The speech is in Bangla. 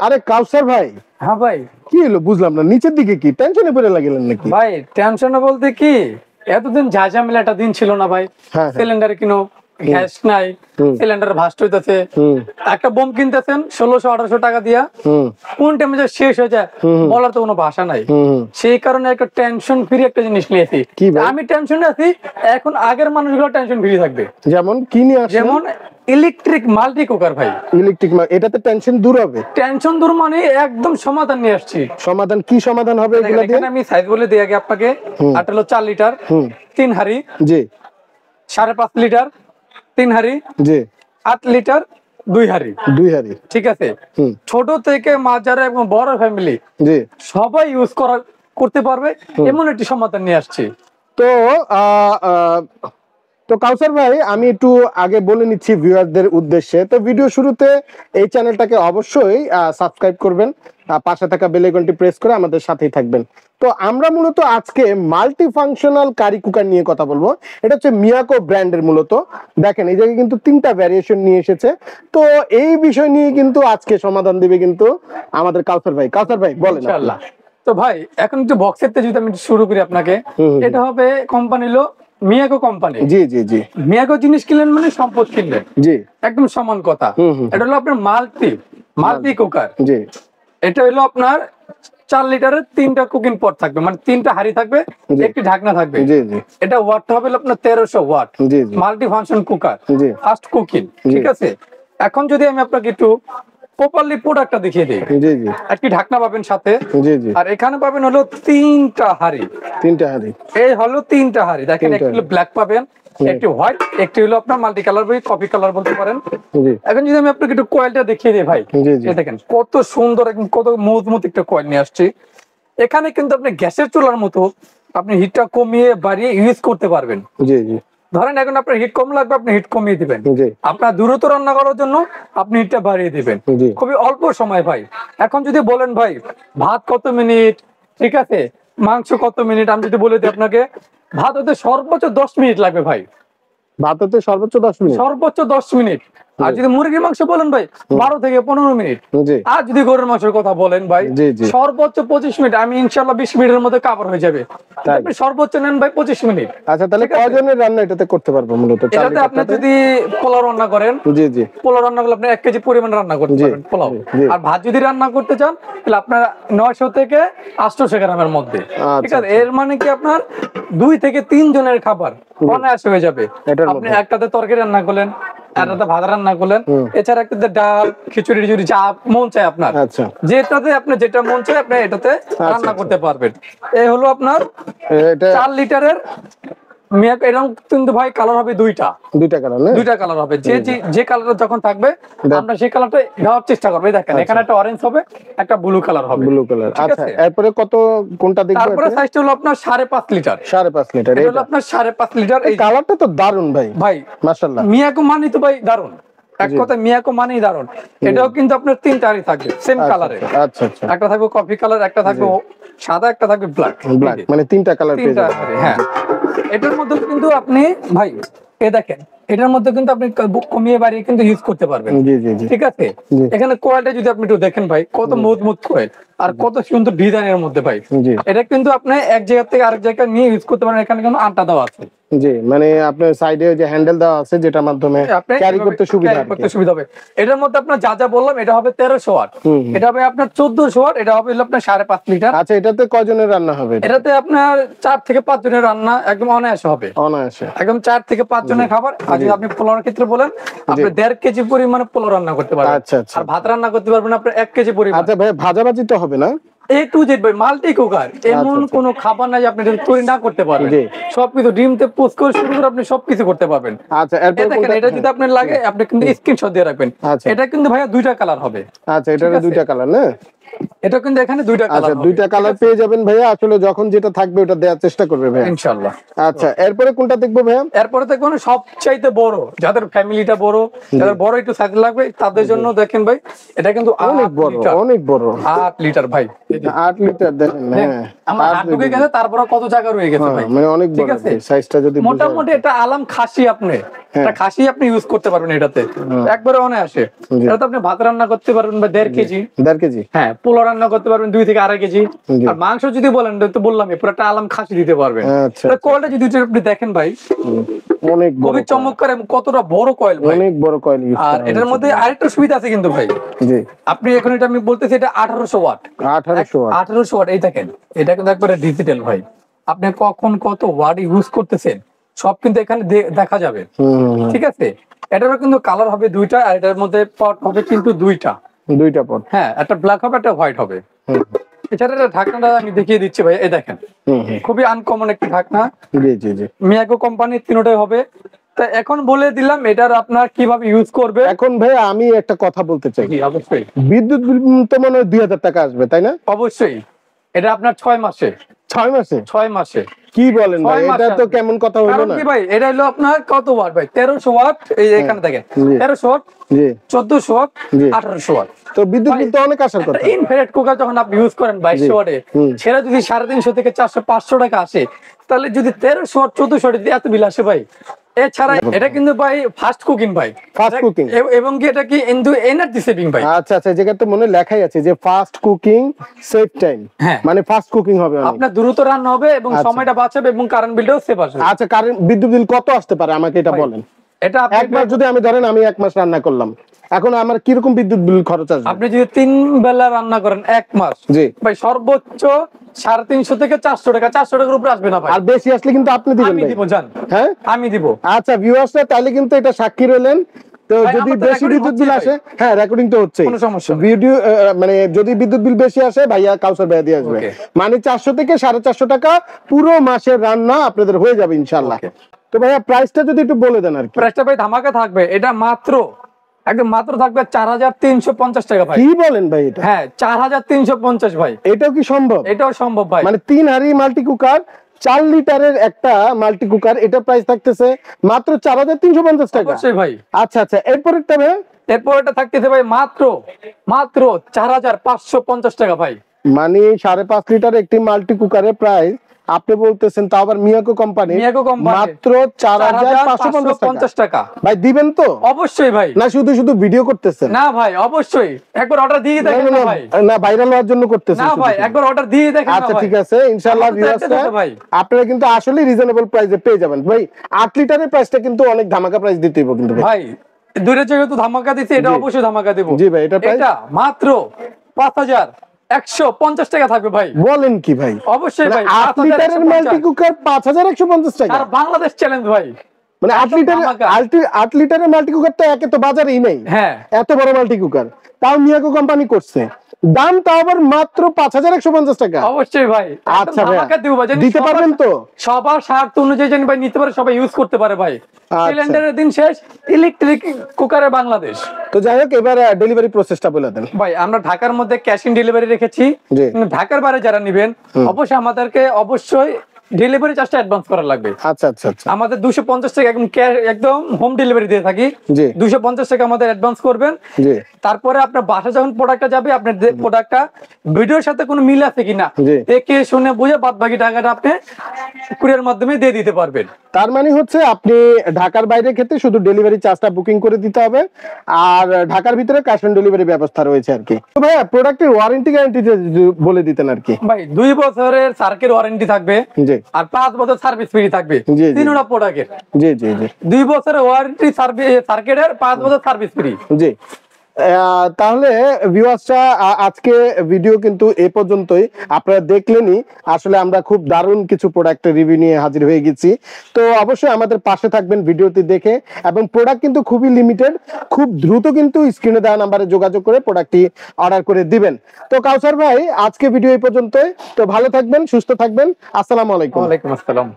আরে কাউসার ভাই, হ্যাঁ ভাই। কি হলো বুঝলাম না, নিচের দিকে কি টেনশনে পড়ে লাগলেন নাকি? ভাই টেনশনে বলতে কি, এতদিন ঝাঁঝামেলা একটা দিন ছিল না ভাই। হ্যাঁ। সিলিন্ডার কিনো, গ্যাস নাই, সিলিন্ডার ভাস্ট হইতেছে, একটা বোম কিনতেছেন 1600-1800 টাকা দিয়া, কোন টাইমে যে শেষ হয়ে যায় বলার তো কোনো ভাষা নাই। সেই কারণে একটা টেনশন ফ্রি একটা জিনিস নিয়েছি। আমি টেনশনে আছি, এখন আগের মানুষগুলো টেনশন ফ্রি থাকবে। যেমন কি নিয়ে আসলেন? যেমন ইলেকট্রিক মাল্টি কুকার ভাই। ইলেকট্রিক, এটাতে টেনশন দূর হবে? টেনশন দূর মানে একদম সমাধান নিয়ে আসছি। সমাধান কি সমাধান হবে এগুলা দিয়ে? এখানে আমি সাইজ বলে দিই আগে আপনাকে। এটা হলো 4 লিটার 3 হাঁড়ি, জি 5.5 লিটার 3 হাঁড়ি, জি 8 লিটার 2 হাঁড়ি। 2 হাঁড়ি, ঠিক আছে। ছোট থেকে মাঝারি এবং বড় ফ্যামিলি জি সবাই ইউজ করতে পারবে এমন একটি সমাধান নিয়ে আসছি। তো তো কাউসার ভাই, আমি একটু আগে বলে নিচ্ছি ভিউয়ারদের উদ্দেশ্যে, তো ভিডিও শুরুতে এই চ্যানেলটাকে অবশ্যই সাবস্ক্রাইব করবেন, পাশে থাকা বেল আইকনটি প্রেস করে আমাদের সাথেই থাকবেন। তো আমরা মূলত আজকে মাল্টি ফাংশনাল কারি কুকার নিয়ে কথা বলবো। এটা হচ্ছে মিয়াকো ব্র্যান্ডের। মূলত দেখেন এই জায়গায় কিন্তু 3টা ভ্যারিয়েশন নিয়ে এসেছে। তো এই বিষয় নিয়ে কিন্তু আজকে সমাধান দিবে কিন্তু আমাদের কাউসার ভাই। কাউসার ভাই বলেন। ইনশাআল্লাহ। তো ভাই এখন একটু বক্সের থেকে যদি আমি শুরু করি আপনাকে, এটা হবে কোম্পানি হলো মিয়াকো কোম্পানি। জি জি জি। মিয়াকো জিনিস কিনলেন মানে সম্পদ কিনলেন, জি একদম সমান কথা। এটা হলো আপনার মাল্টি কুকার। জি এটা হলো আপনার 4 লিটারের 3টা কুকিং পট থাকবে, মানে 3টা হাঁড়ি থাকবে, একটি ঢাকনা থাকবে। জি জি। এটা ওয়াটটা হবে আপনার 1300 ওয়াট। জি জি। মাল্টি ফাংশন কুকার, জি ফাস্ট কুকিং। ঠিক আছে। এখন যদি আমি আপনাকে একটু প্রপারলি প্রোডাক্টটা দেখিয়ে দিই। জি জি। একটি ঢাকনা পাবেন সাথে। জি জি। আর এখানে পাবেন হলো 3টা হাঁড়ি। 3টা হাঁড়ি। এই হলো 3টা হাঁড়ি। দেখেন একটি হলো ব্ল্যাক পাবেন, একটি হোয়াইট, একটি হলো আপনার মাল্টি কালার বা কফি কালার বলতে পারেন। এখন যদি আমি আপনাকে একটু কয়েলটা দেখিয়ে দিই ভাই, দেখেন কত সুন্দর, কত মজবুত একটা কয়েল নিয়ে আসছি। এখানে কিন্তু আপনি গ্যাসের চুলার মতো আপনি হিটটা কমিয়ে বাড়িয়ে ইউজ করতে পারবেন। জি জি। ধরেন এখন আপনার হিট কম লাগবে, আপনি হিট কমিয়ে দিবেন। আপনার দ্রুত রান্না করার জন্য আপনি হিটটা বাড়িয়ে দিবেন, খুবই অল্প সময় ভাই। এখন যদি বলেন ভাই ভাত কত মিনিট, ঠিক আছে, মাংস কত মিনিট, আমি যদি বলে দিই আপনাকে, ভাত হতে সর্বোচ্চ 10 মিনিট লাগবে ভাই। ভাত হতে সর্বোচ্চ 10 মিনিট? সর্বোচ্চ 10 মিনিট। আর যদি মুরগির মাংস বলেন ভাই 12 থেকে 15 মিনিট। আর যদি গরুর মাংসের কথা বলেন ভাই সর্বোচ্চ 25 মিনিট। আমি ইনশাআল্লাহ 20 মিনিটের মধ্যে কভার হয়ে যাবে। আপনি সর্বোচ্চ নেন ভাই 25 মিনিট। আচ্ছা, তাহলে কয়জনের রান্না এটাতে করতে পারবো মূলত? এটাতে আপনি যদি পোলাও রান্না করেন, জি জি, পোলাও রান্না করলে আপনি 1 কেজি পরিমাণ রান্না করতে পারবেন পোলাও। আর ভাত যদি রান্না করতে চান তাহলে আপনার 900 থেকে 800 গ্রামের মধ্যে। ঠিক আছে। এর মানে কি আপনার 2 থেকে 3 জনের খাবার অনায়াসে হয়ে যাবে। আপনি একটাতে তরকারি রান্না করলেন, একটাতে ভাত রান্না করলেন, এছাড়া একটাতে ডাল, খিচুড়ি টিচুড়ি যা মন চায় আপনার, যেটাতে আপনি যেটা মন চায় আপনি এটাতে রান্না করতে পারবেন। এই হলো আপনার 4 লিটারের মিয়াকো। এরকম কিন্তু ভাই কালার হবে দুইটা কালার, না? দুইটা কালার হবে। যে কালারটা যখন থাকবে আমরা সেই কালারটা দেওয়ার চেষ্টা করব। দেখেন এখানে একটা অরেঞ্জ হবে, একটা ব্লু কালার হবে। Blue colour. আচ্ছা, এরপরে কত কোনটা দেখব? তারপরে সাইজটা হলো আপনার 5.5 লিটার। 5.5 লিটার। এটা হলো আপনার 5.5 লিটার। এই কালারটা তো দারুন ভাই। ভাই মাশাআল্লাহ, মিয়াকো মানে তো ভাই দারুন। এক কথা মিয়াকো মানেই দারুন। এটাও কিন্তু আপনার 3টা হাঁড়ি থাকবে সেম কালারে। আচ্ছা আচ্ছা। একটা থাকবে কফি কালার, একটা থাকবে সাদা, একটা থাকবে ব্ল্যাক। মানে 3টা কালার পেয়ে যাবেন। হ্যাঁ। এটার মধ্যে কিন্তু আপনি ভাই দেখেন, এটার মধ্যে কিন্তু আপনি কমিয়ে বাড়িয়ে কিন্তু ইউজ করতে পারবেন। ঠিক আছে। এখানে কোয়ালিটি যদি আপনি একটু দেখেন ভাই, কত মজবুত কোয়েল আর কত সুন্দর ডিজাইনের মধ্যে ভাই। এটা কিন্তু আপনি এক জায়গা থেকে আরেক জায়গায় নিয়ে ইউজ করতে পারেন। এখানে কিন্তু আটা দেওয়া আছে। জি, মানে আপনার সাইডে যে হ্যান্ডেল দেওয়া আছে যেটার মাধ্যমে ক্যারি করতে সুবিধা হবে। এটার মধ্যে আপনার যা যা বললাম, এটা হবে 1300 ওয়াট, এটা হবে আপনার 1400 ওয়াট, এটা হবে আপনার 5.5 লিটার। আচ্ছা, এটাতে কয়জনের রান্না হবে? এটাতে আপনার 4 থেকে 5 জনের রান্না একদম অনায়াসে হবে। অনায়াসে একদম 4 থেকে 5 জনের খাবার। আর যদি আপনি পোলাওর ক্ষেত্রে বলেন, আপনি 1.5 কেজি পরিমাণে পোলাও রান্না করতে পারবেন। আচ্ছা আচ্ছা। আর ভাত রান্না করতে পারবেন আপনি 1 কেজি পরিমাণ। আচ্ছা ভাই, ভাজাভাজি তো হবে না? A to Z ভাই, মাল্টি কুকার। এমন কোন খাবার নাই আপনি তৈরি না করতে পারবেন। সবকিছু ডিম থেকে পোস্ট করে শুরু করে আপনি সবকিছু করতে পারবেন। আচ্ছা, দেখেন এটা যদি আপনার লাগে আপনি কিন্তু স্ক্রিনশট দিয়ে রাখবেন। এটা কিন্তু ভাইয়া 2টা কালার হবে। আচ্ছা, এটার 2টা কালার, না? এটা কিন্তু এখানে দুইটা কালার, আচ্ছা দুইটা কালার পেয়ে যাবেন ভাইয়া, আসলে যখন যেটা থাকবে ওটা দেওয়ার চেষ্টা করবে ভাইয়া ইনশাআল্লাহ। আচ্ছা এরপরে কোনটা দেখবো ভাইয়া? এরপরে দেখো সবচাইতে বড়, যাদের ফ্যামিলিটা বড়, যাদের বড় একটু সাইজ লাগবে তাদের জন্য দেখেন ভাই, এটা কিন্তু অনেক বড়, অনেক বড় 8 লিটার ভাই, 8 লিটার দেখেন। হ্যাঁ আমার হাত ঢুকে গেছে, তারপরে কত জায়গা রয়ে গেছে ভাই, মানে অনেক বড় সাইজটা যদি মোটামুটি এটা আলাম খাসি, আপনি এটা খাসি আপনি ইউজ করতে পারবেন, এটাতে একবারে অনেক আসে। এটা তো আপনি ভাত রান্না করতে পারবেন বা 1.5 কেজি, 1.5 কেজি, হ্যাঁ পোলাও রান্না করতে পারবেন 2 থেকে 2.5 কেজি। আর মাংস যদি বলেন তো বললাম পুরো একটা আলাম খাসি দিতে পারবেন। কোয়ালিটি যদি আপনি দেখেন ভাই অনেক বড়, খুবই চমৎকার এবং কতটা বড় কয়েল ভাই, অনেক বড় কয়েল। আর এটার মধ্যে আরেকটা সুবিধা আছে কিন্তু ভাই, জি আপনি এখন এটা আমি বলতেছি এটা 1800 ওয়াট, 1800 ওয়াট, এই দেখেন এটা কিন্তু একবারে ডিজিটাল ভাই, আপনি কখন কত ওয়াট ইউজ করতেছেন সব কিন্তু এখানে দেখা যাবে, ঠিক আছে। এটারও কিন্তু কালার হবে দুইটা, আর এটার মধ্যে পট হবে কিন্তু দুইটা পট, হ্যাঁ একটা ব্ল্যাক হবে একটা হোয়াইট হবে। এছাড়া ঢাকনাটা আমি দেখিয়ে দিচ্ছি ভাই, এই দেখেন খুবই আনকমন একটা ঢাকনা, জি জি জি মিয়াকো কোম্পানির তিনটাই হবে। তা এখন বলে দিলাম এটার আপনার কিভাবে ইউজ করবে। এখন ভাই আমি একটা কথা বলতে চাই, অবশ্যই বিদ্যুৎ বিল তো মনে হয় 2000 টাকা আসবে তাই না? অবশ্যই এটা আপনার 6 মাসে, 6 মাসে কি বলেন ভাই, এটা তো কেমন কথা হলো না কি ভাই, এটা হলো আপনার কত ওয়াট ভাই, 1300 ওয়াট, এই এখানে দেখেন 1300 ওয়াট, জি 1400 ওয়াট, 1800 ওয়াট, তো বিদ্যুৎ বিল তো অনেক আসার কথা। ইনফ্রারেড কুকার যখন আপনি ইউজ করেন 2200 ওয়াটে, সেটা যদি 350 থেকে 400 500 টাকা আসে, তাহলে যদি 1300 ওয়াট 1400 ওয়াট এত বিল আসে ভাই। এছাড়া এটা কিন্তু ভাই ফাস্ট কুকিং ভাই, ফাস্ট কুকিং, এবং কি এটা কি এনার্জি সেভিং ভাই। আচ্ছা আচ্ছা, যেটা তো মনে লেখাই আছে যে ফাস্ট কুকিং সেভ টাইম, মানে ফাস্ট কুকিং হবে, আপনার দ্রুত রান্না হবে এবং সময়টা বাঁচাবে এবং কারেন্ট বিলটাও সেভ আসবে। আচ্ছা কারেন্ট বিদ্যুৎ বিল কত আসতে পারে আমাকে এটা বলেন। এটা একবার যদি আমি ধরেন আমি 1 মাস রান্না করলাম, এখন আমার কি রকম বিদ্যুৎ বিল খরচ আসবে? আপনি যদি 3 বেলা রান্না করেন 1 মাস, জি ভাই সর্বোচ্চ 350 থেকে 400 টাকা, 400 টাকার উপরে আসবে না ভাই। আর বেশি আসলে কিন্তু আপনি দিবেন, আমি দিব জান, হ্যাঁ আমি দিব। আচ্ছা ভিউয়ার্সরা তাহলে কিন্তু এটা সাক্ষী রইলেন, তো যদি বেশি বিদ্যুৎ বিল আসে, হ্যাঁ রেকর্ডিং তো হচ্ছে, কোনো সমস্যা নেই, ভিডিও মানে যদি বিদ্যুৎ বিল বেশি আসে ভাইয়া কাউসার ভাইয়া দিয়ে আসবে, মানে 400 থেকে 450 টাকা পুরো মাসের রান্না আপনাদের হয়ে যাবে ইনশাআল্লাহ। তো ভাইয়া প্রাইসটা যদি একটু বলে দেন। আর কি প্রাইসটা ভাই ধামাকা থাকবে, এটা মাত্র একদম মাত্র থাকবে 4350 টাকা ভাই। কি বলেন ভাই এটা? হ্যাঁ 4350 ভাই। এটাও কি সম্ভব? এটাও সম্ভব ভাই, মানে 3 হাঁড়ি মাল্টি কুকার 4 লিটারের একটা মাল্টি কুকার, এটা প্রাইস থাকতেছে মাত্র 4350 টাকা। অবশ্যই ভাই। আচ্ছা আচ্ছা এরপরেরটা ভাই? এরপরেরটা থাকতেছে ভাই মাত্র 4550 টাকা ভাই, মানে 5.5 লিটার একটি মাল্টি কুকারের প্রাইস আপনি বলতেছেন, তাও আবার মিয়াকো কোম্পানি, মাত্র 4550 টাকা। ভাই দিবেন তো? অবশ্যই ভাই। না শুধু শুধু ভিডিও করতেছেন? না ভাই অবশ্যই, একবার অর্ডার দিয়ে দেখেন না ভাই। না ভাইরাল হওয়ার জন্য করতেছেন? না ভাই একবার অর্ডার দিয়ে দেখেন না ভাই। আচ্ছা ঠিক আছে ইনশাআল্লাহ ভিউয়ার্সরা আপনারা কিন্তু আসলে রিজনেবল প্রাইসে পেয়ে যাবেন ভাই। 8 লিটারের প্রাইসটা কিন্তু অনেক ধামাকা প্রাইস দিতে হবে কিন্তু ভাই। দুইটা যেহেতু ধামাকা দিছি, এটা অবশ্যই ধামাকা দেব। জি ভাই এটা প্রাইস মাত্র 5150 টাকা থাকবে ভাই। বলেন কি ভাই? অবশ্যই ভাই 8 লিটারের মাল্টি কুকার 5150 টাকা, আর বাংলাদেশ চ্যালেঞ্জ ভাই। মানে 8 লিটারের মাল্টি কুকার তো একে তো বাজারেই নেই, হ্যাঁ এত বড় মাল্টি কুকার, তাও মিয়াকো কোম্পানি করছে, দাম তাও আবার মাত্র 5150 টাকা। অবশ্যই ভাই। আচ্ছা ভাই দিতে পারবেন তো? সবার স্বার্থ অনুযায়ী যেন ভাই নিতে পারে, সবাই ইউজ করতে পারে ভাই। সিলিন্ডারের দিন শেষ, ইলেকট্রিক কুকারে বাংলাদেশ। তো যাই হোক এবার ডেলিভারি প্রসেসটা বলে দেন ভাই। আমরা ঢাকার মধ্যে ক্যাশ ইন ডেলিভারি রেখেছি, ঢাকার বাইরে যারা নেবেন অবশ্যই আমাদেরকে অবশ্যই ডেলিভারি চার্জটা অ্যাডভান্স করা লাগবে। আচ্ছা আচ্ছা আচ্ছা, আমাদের 250 টাকা একদম হোম ডেলিভারি দিয়ে থাকি, 250 টাকা আমাদের অ্যাডভান্স করবেন। তারপরে আপনার বাসা যখন প্রোডাক্টটা যাবে, আপনার প্রোডাক্টটা ভিডিওর সাথে কোনো মিল আছে কিনা দেখে শুনে বুঝে বাদ বাকি টাকাটা আপনি কুরিয়ার মাধ্যমে দিয়ে দিতে পারবেন। তার মানে হচ্ছে আপনি ঢাকার বাইরে ক্ষেত্রে শুধু ডেলিভারি চার্জটা বুকিং করে দিতে হবে, আর ঢাকার ভিতরে ক্যাশ অন ডেলিভারি ব্যবস্থা রয়েছে আর কি। তো ভাইয়া প্রোডাক্টের ওয়ারেন্টি গ্যারান্টি বলে দিতেন আর কি। ভাই 2 বছরের সার্কের ওয়ারেন্টি থাকবে, আর 5 বছর সার্ভিস ফ্রি থাকবে তিনটা প্রোডাক্টের। জি জি জি 2 বছরের ওয়ারেন্টি সার্কিটের, 5 বছর সার্ভিস ফ্রি। জি তাহলে ভিউয়ার্সরা আজকে ভিডিও কিন্তু এই পর্যন্তই, আপনারা দেখলেনই আসলে আমরা খুব দারুণ কিছু প্রোডাক্টের রিভিউ নিয়ে হাজির হয়ে গেছি। তো অবশ্যই আমাদের পাশে থাকবেন ভিডিওটি দেখে, এবং প্রোডাক্ট কিন্তু খুবই লিমিটেড, খুব দ্রুত কিন্তু স্ক্রিনে দেওয়া নাম্বারে যোগাযোগ করে প্রোডাক্টটি অর্ডার করে দিবেন। তো কাউসার ভাই আজকে ভিডিও এই পর্যন্তই, তো ভালো থাকবেন, সুস্থ থাকবেন, আসসালামু আলাইকুম। ওয়ালাইকুম আসসালাম।